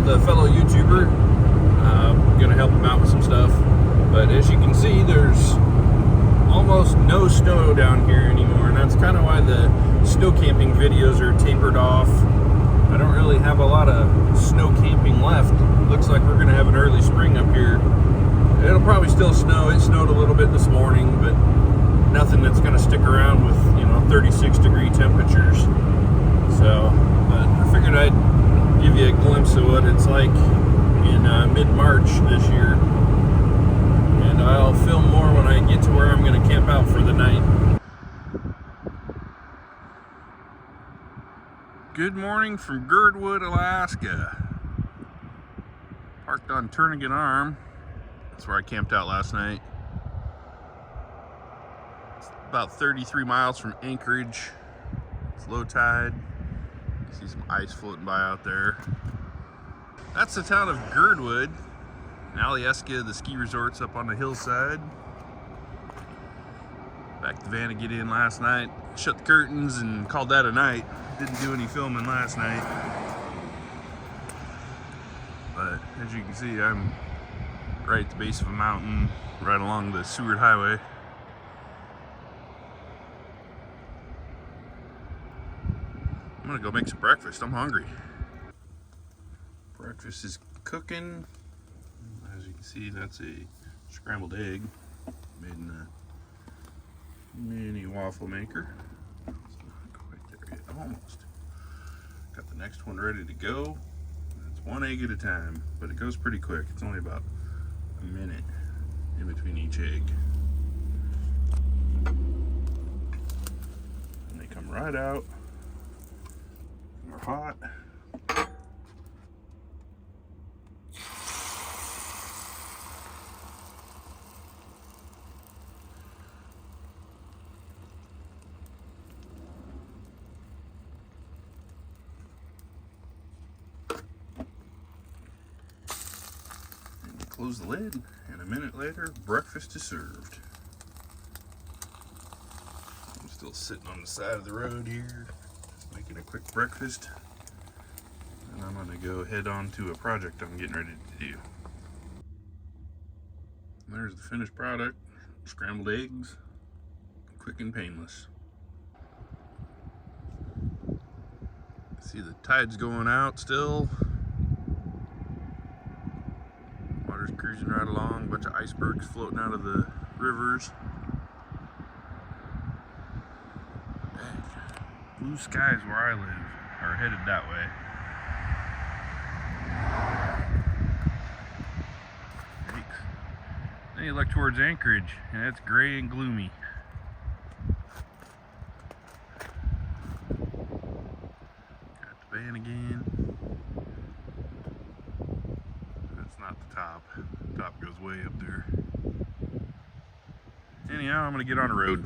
with a fellow YouTuber. I'm gonna help him out with some stuff. But as you can see, there's almost no snow down here anymore, and that's kind of why the snow camping videos are tapered off. I don't really have a lot of snow camping left. Looks like we're gonna have an early spring up here. It'll probably still snow. It snowed a little bit this morning, but nothing that's gonna stick around with, 36-degree temperatures. So, but I figured I'd give you a glimpse of what it's like in mid-March this year. And I'll film more when I get to where I'm gonna camp out for the night. Good morning from Girdwood, Alaska. Parked on Turnagain Arm. That's where I camped out last night. It's about 33 miles from Anchorage. It's low tide. You see some ice floating by out there. That's the town of Girdwood. In Alyeska, the ski resort's up on the hillside. Back to Vanagon in last night. Shut the curtains and called that a night. Didn't do any filming last night. But as you can see, I'm right at the base of a mountain, right along the Seward Highway. I'm gonna go make some breakfast. I'm hungry. Breakfast is cooking. As you can see, that's a scrambled egg made in a mini waffle maker. It's not quite there yet. Almost. Got the next one ready to go. It's one egg at a time, but it goes pretty quick. It's only about a minute in between each egg. And they come right out. They're hot. Close the lid, and a minute later, breakfast is served. I'm still sitting on the side of the road here, just making a quick breakfast. And I'm gonna go head on to a project I'm getting ready to do. And there's the finished product, scrambled eggs, quick and painless. See the tide's going out still. Cruising right along, a bunch of icebergs floating out of the rivers. Dang. Blue skies where I live are headed that way. Thanks. Then you look towards Anchorage, and it's gray and gloomy. Got the Vanagon. Not the top. The top goes way up there. Anyhow, I'm gonna get on the road.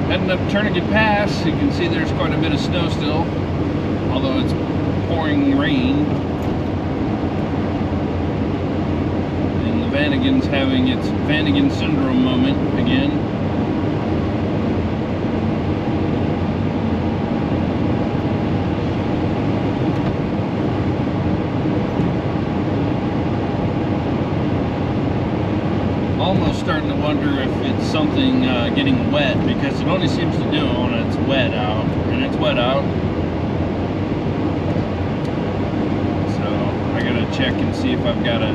Heading up Turnagain Pass, you can see there's quite a bit of snow still, although it's pouring rain. And the Vanagon's having its Vanagon syndrome moment again. Almost starting to wonder if it's something getting wet, because it only seems to do it when it's wet out, and it's wet out. So I gotta check and see if I've got a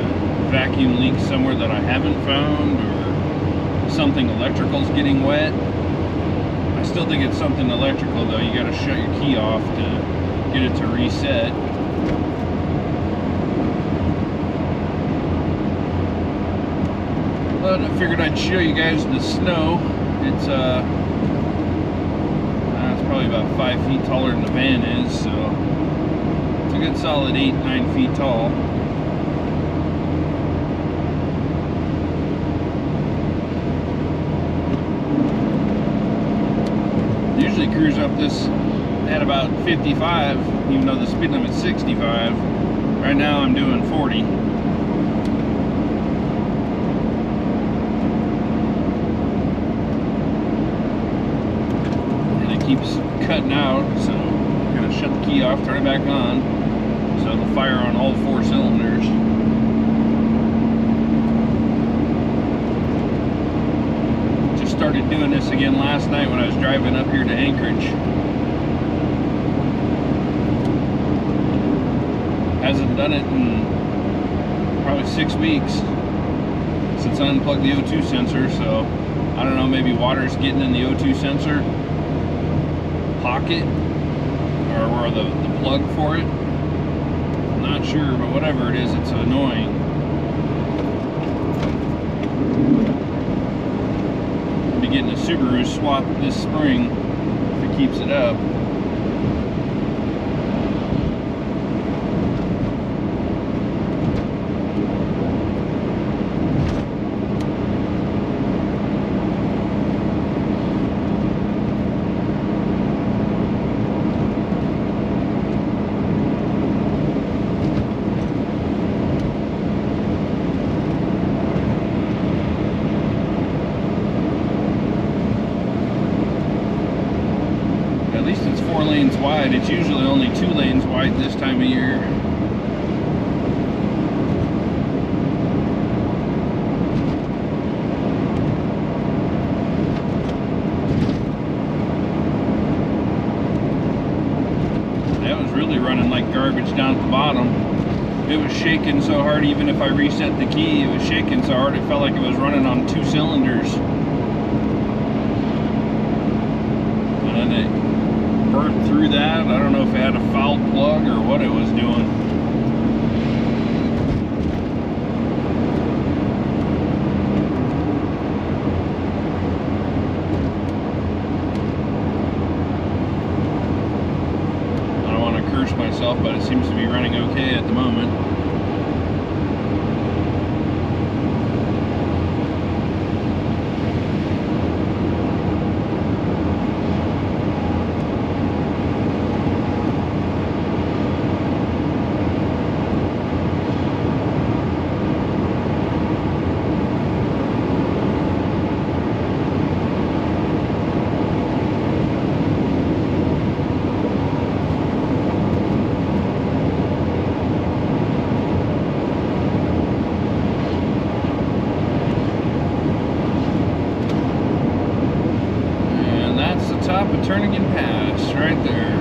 vacuum leak somewhere that I haven't found, or something electrical's getting wet. I still think it's something electrical though. You gotta shut your key off to get it to reset. But I figured I'd show you guys the snow. It's probably about 5 feet taller than the van is, so it's a good solid 8-9 feet tall. Usually cruise up this at about 55, even though the speed limit's 65. Right now I'm doing 40. out, so I'm gonna shut the key off, turn it back on, so it'll fire on all 4 cylinders. Just started doing this again last night when I was driving up here to Anchorage. Hasn't done it in probably 6 weeks since I unplugged the O2 sensor, so I don't know, maybe water's getting in the O2 sensor pocket or the plug for it. I'm not sure, but whatever it is, it's annoying. I'll be getting a Subaru swap this spring if it keeps it up. At least it's 4 lanes wide. It's usually only 2 lanes wide this time of year. That was really running like garbage down at the bottom. It was shaking so hard, even if I reset the key, it was shaking so hard it felt like it was running on 2 cylinders. And then it burnt through that. I don't know if it had a foul plug or what it was doing. I don't want to curse myself, but it seems to be running okay at the moment. Top of Turnigan Pass right there.